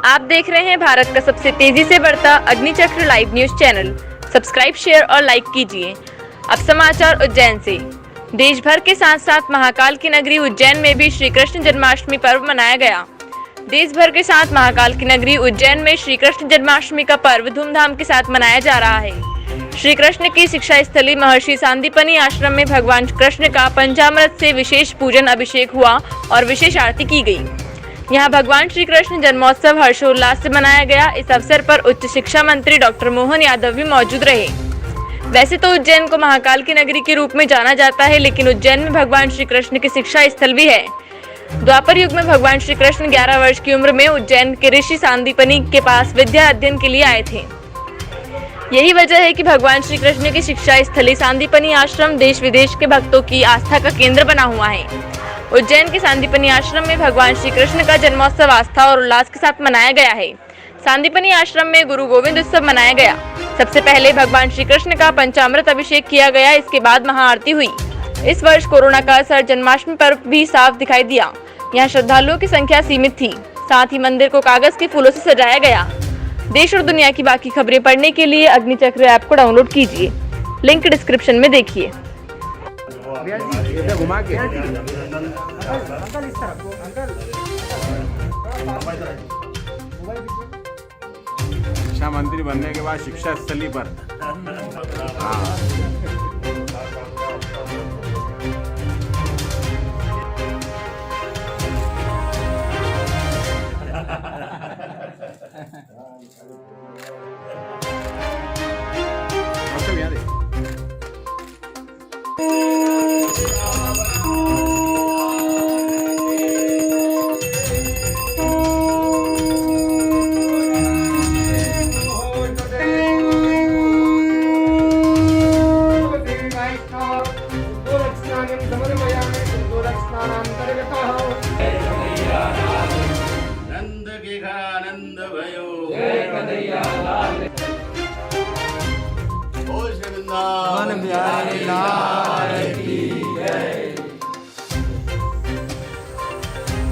आप देख रहे हैं भारत का सबसे तेजी से बढ़ता Agnichakra live news channel. Subscribe, share और लाइक कीजिए। अब समाचार उज्जैन से। देश भर के साथ साथ महाकाल की नगरी उज्जैन में भी श्री कृष्ण जन्माष्टमी पर्व मनाया गया। देश भर के साथ महाकाल की नगरी उज्जैन में श्री कृष्ण जन्माष्टमी का पर्व धूमधाम के साथ मनाया जा रहा है। श्री कृष्ण की शिक्षा स्थली महर्षि सांदीपनि आश्रम में भगवान कृष्ण का पंचामृत से विशेष पूजन अभिषेक हुआ और विशेष आरती की गई। यहाँ भगवान श्री कृष्ण जन्मोत्सव हर्षोल्लास से मनाया गया। इस अवसर पर उच्च शिक्षा मंत्री डॉक्टर मोहन यादव भी मौजूद रहे। वैसे तो उज्जैन को महाकाल की नगरी के रूप में जाना जाता है, लेकिन उज्जैन में भगवान श्री कृष्ण की शिक्षा स्थल भी है। द्वापर युग में भगवान श्री कृष्ण 11 वर्ष की उम्र में उज्जैन के ऋषि सांदीपनि के पास विद्या अध्ययन के लिए आए थे। यही वजह है कि भगवान श्री कृष्ण की शिक्षा स्थली सांदीपनि आश्रम देश विदेश के भक्तों की आस्था का केंद्र बना हुआ है। उज्जैन के सांदीपनि आश्रम में भगवान श्री कृष्ण का जन्मोत्सव आस्था और उल्लास के साथ मनाया गया है। सांदीपनि आश्रम में गुरु गोविंद उत्सव मनाया गया। सबसे पहले भगवान श्री कृष्ण का पंचामृत अभिषेक किया गया, इसके बाद महाआरती हुई। इस वर्ष कोरोना का असर जन्माष्टमी पर्व भी साफ दिखाई दिया। यहाँ श्रद्धालुओं की संख्या सीमित थी। साथ ही मंदिर को कागज के फूलों से सजाया गया। देश और दुनिया की बाकी खबरें पढ़ने के लिए अग्निचक्र ऐप को डाउनलोड कीजिए। लिंक डिस्क्रिप्शन में देखिए। शिक्षा मंत्री बनने के बाद शिक्षा स्थली पर नंद के आनंद भयो जय कन्हैया लाल बोल श्री वृंदावन बिहारी लाल की जय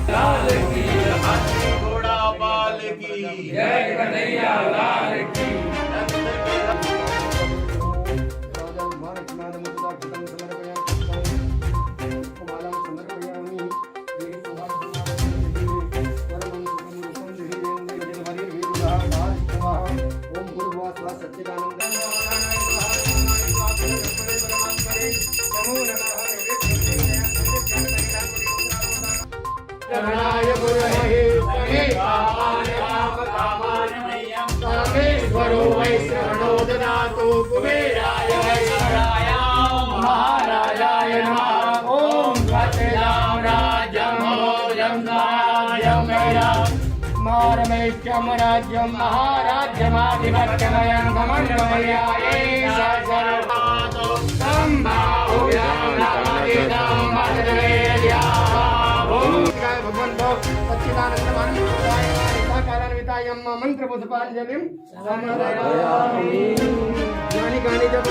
लाल की हाथी घोड़ा पाल की जय कन्हैया लाल की कामेश्वरो वै श्रवणो ददातु कुबेराय वैश्वराय महाराजाय नमः। ओम सत्यनाम राज्यं भोजं राज्यं मारमेश्यं राज्यं महाराज्यमाधिपत्यमयं समन्वयाये सर्वतो संभाव्यं नमः भगवन्तो सच्चिदानन्दमानन्ददाय साकारान्वितायं मंत्र पुष्पाञ्जलिं समर्पयामि। ज्ञानी गानी जप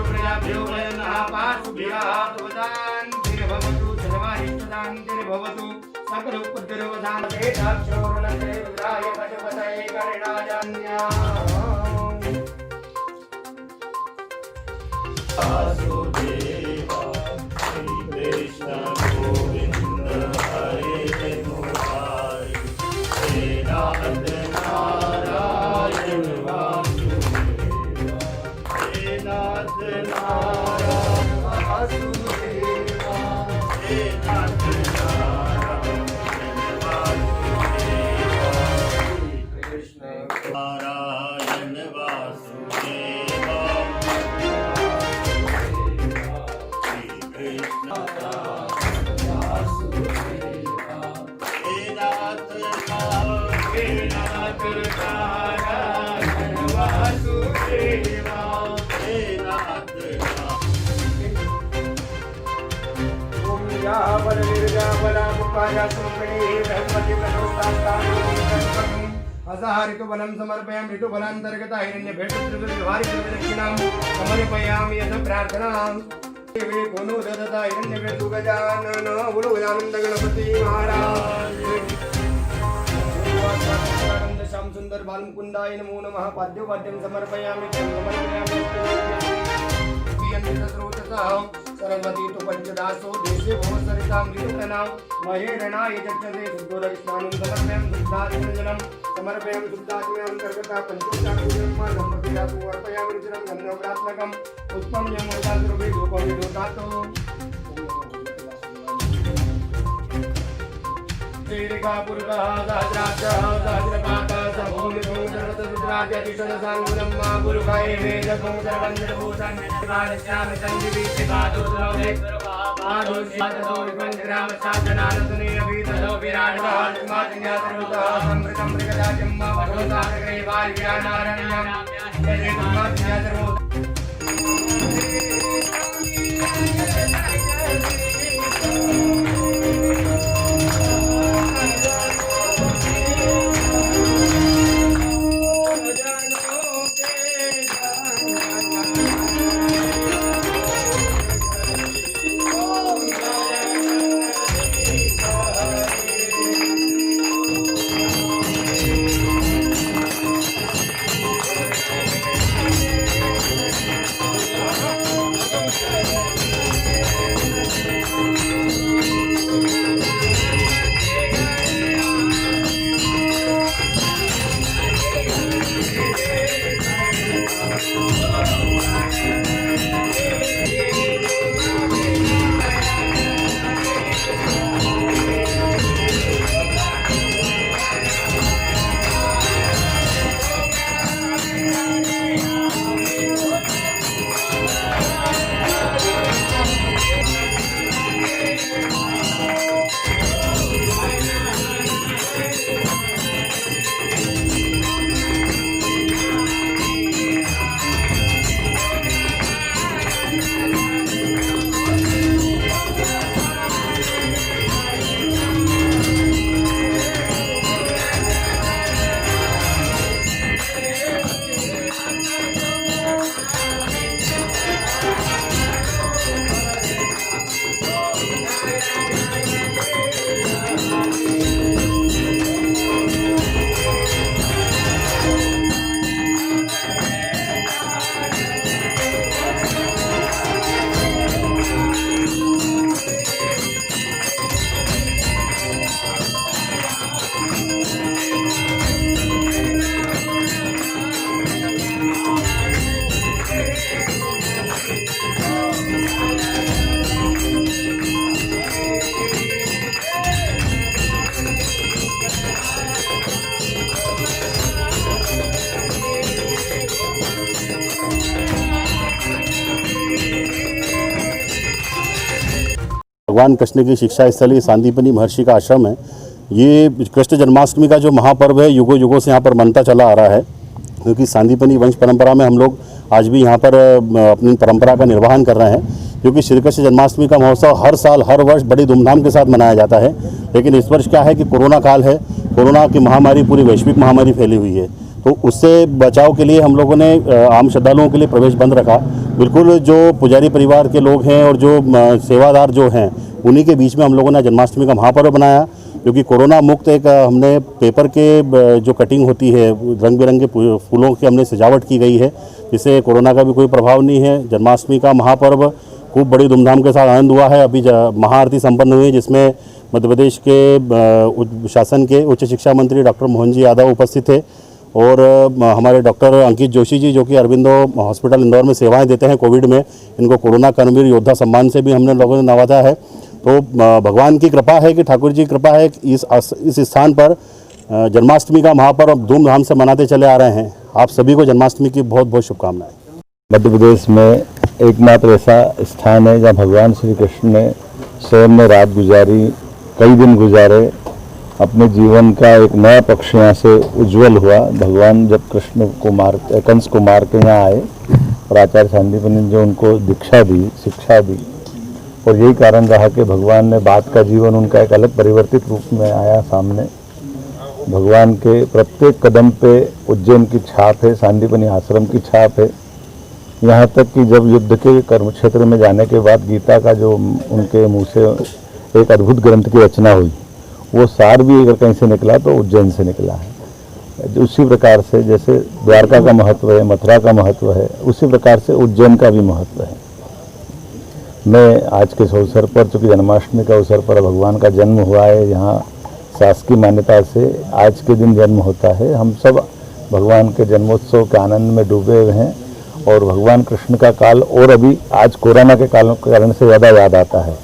प्रजाभ्यो वयनः पाशुभ्यः तुवदान् तिर्भवतु सर्वारिष्टदान् तिर्भवतु सकल उपद्रवदान् तेजाक्षोरणते रुद्राय पशुपतये कर्णाजान्याः वासुदेवा श्री कृष्ण गोविंद हरे मुरारी नारायण वासुदेवा हे नाथ नारायण वासुदेवा हे नाथ नारायण वासुदेवा श्री कृष्ण नारायण वासुदेवा श्री कृष्ण वासुदेवा हे नाथ नारायण वासुदेवा हे नाथ ओम या बल वीर्या बला मुपाया सुमणि ब्रह्मति प्रदोषास्तान असाहारितो बलं समर्पयामि ऋतुबलान्तर्गत हिरण्य भेटद्रव्यवारि दक्षिणां समर्पयामि यथ प्रार्थनां देवे कोनो ददता हिरण्य भेटु गजानन बोलो गजानंद गणपति महाराज बालमुकुंदाय नमो नमः। पाद्योपाद्यं समर्पयामि सरस्वती तो पंचदासो देशे भवसरितां ऋतुकनां महेरणाय जज्ञते शुद्धोदकस्नानं समर्पयामि दुग्धात्मजलं समर्पयामि दुग्धात्मजं कर्कटा पंचोपचारपूजनं गणपतिदासु अर्पयामि रुचिरं गन्धोप्रात्मकं पुष्पं यमोदासुरभि धूपं विदोतातो श्रीरिकापुरुषः सहस्राक्षः सहस्रपातः सभूमिभूं सर्वतरुद्राद्यतिशनसाङ्गुलं मा गुरुकाये वेदकं सर्वञ्जनभूतं निष्कालश्यामि सञ्जीवितपादोद्रवे पादोद्रामशासनानसने अभिततो विराटः समृतं मृगदाजं मा भगवताग्रे वायुव्यानारण्यं यजेतुमाज्ञातरो भगवान कृष्ण की शिक्षा स्थली सांदीपनि महर्षि का आश्रम है। ये कृष्ण जन्माष्टमी का जो महापर्व है युगों युगों से यहाँ पर मनता चला आ रहा है, क्योंकि सांदीपनि वंश परंपरा में हम लोग आज भी यहाँ पर अपनी परंपरा का निर्वहन कर रहे हैं। क्योंकि श्री कृष्ण जन्माष्टमी का महोत्सव हर साल हर वर्ष बड़ी धूमधाम के साथ मनाया जाता है, लेकिन इस वर्ष क्या है कि कोरोना काल है, कोरोना की महामारी पूरी वैश्विक महामारी फैली हुई है, तो उससे बचाव के लिए हम लोगों ने आम श्रद्धालुओं के लिए प्रवेश बंद रखा। बिल्कुल जो पुजारी परिवार के लोग हैं और जो सेवादार जो हैं उन्हीं के बीच में हम लोगों ने जन्माष्टमी का महापर्व बनाया, क्योंकि कोरोना मुक्त एक हमने पेपर के जो कटिंग होती है रंग बिरंगे फूलों की हमने सजावट की गई है, जिससे कोरोना का भी कोई प्रभाव नहीं है। जन्माष्टमी का महापर्व खूब बड़ी धूमधाम के साथ आनंद हुआ है। अभी महाआरती संपन्न हुई, जिसमें मध्य प्रदेश के शासन के उच्च शिक्षा मंत्री डॉक्टर मोहन जी यादव उपस्थित थे और हमारे डॉक्टर अंकित जोशी जी जो कि अरविंदो हॉस्पिटल इंदौर में सेवाएं देते हैं कोविड में, इनको कोरोना कर्मवीर योद्धा सम्मान से भी हमने लोगों ने नवाजा है। तो भगवान की कृपा है कि ठाकुर जी की कृपा है कि इस स्थान पर जन्माष्टमी का महापर्व धूमधाम से मनाते चले आ रहे हैं। आप सभी को जन्माष्टमी की बहुत बहुत शुभकामनाएं। मध्य प्रदेश में एकमात्र ऐसा स्थान है जहाँ भगवान श्री कृष्ण ने स्वयं ने रात गुजारी, कई दिन गुजारे, अपने जीवन का एक नया पक्ष यहाँ से उज्जवल हुआ। भगवान जब कृष्ण को कंस को मार के यहाँ आए और आचार्य सांदीपनि ने जो उनको दीक्षा दी, शिक्षा दी, और यही कारण रहा कि भगवान ने बाद का जीवन उनका एक अलग परिवर्तित रूप में आया सामने। भगवान के प्रत्येक कदम पे उज्जैन की छाप है, सांदीपनि आश्रम की छाप है। यहाँ तक कि जब युद्ध के कर्म क्षेत्र में जाने के बाद गीता का जो उनके मुँह से एक अद्भुत ग्रंथ की रचना हुई, वो सार भी अगर कहीं से निकला तो उज्जैन से निकला है। उसी प्रकार से जैसे द्वारका का महत्व है, मथुरा का महत्व है, उसी प्रकार से उज्जैन का भी महत्व है। मैं आज के इस अवसर पर, चूँकि जन्माष्टमी का अवसर पर भगवान का जन्म हुआ है, यहाँ शासकीय मान्यता से आज के दिन जन्म होता है। हम सब भगवान के जन्मोत्सव के आनंद में डूबे हुए हैं और भगवान कृष्ण का काल और अभी आज कोरोना के कारण से ज़्यादा याद आता है।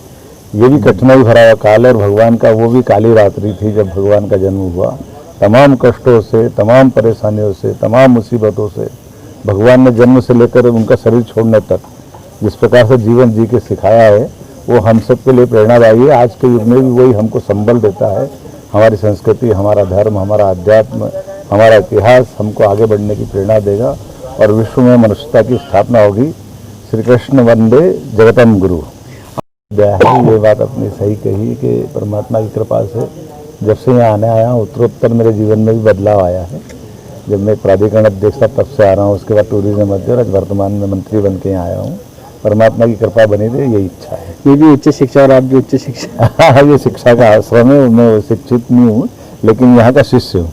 ये भी कठिनाई भरा हुआ काल है और भगवान का वो भी काली रात्रि थी जब भगवान का जन्म हुआ। तमाम कष्टों से, तमाम परेशानियों से, तमाम मुसीबतों से भगवान ने जन्म से लेकर उनका शरीर छोड़ने तक जिस प्रकार से जीवन जी के सिखाया है वो हम सब के लिए प्रेरणादायी है। आज के युग में भी वही हमको संबल देता है। हमारी संस्कृति, हमारा धर्म, हमारा अध्यात्म, हमारा इतिहास हमको आगे बढ़ने की प्रेरणा देगा और विश्व में मनुष्यता की स्थापना होगी। श्री कृष्ण वंदे जगतम गुरु। ये बात अपनी सही कही कि परमात्मा की कृपा से जब से यहाँ आने आया हूँ उत्तरोत्तर मेरे जीवन में भी बदलाव आया है। जब मैं प्राधिकरण अध्यक्ष था तब से आ रहा हूँ, उसके बाद टूरिज्म अध्यक्ष, आज वर्तमान में मंत्री बन के यहाँ आया हूँ। परमात्मा की कृपा बनी रहे, यही इच्छा है। ये भी उच्च शिक्षा और आप भी उच्च शिक्षा। ये शिक्षा का आश्रम है, मैं शिक्षित नहीं हूँ लेकिन यहाँ का शिष्य हूँ।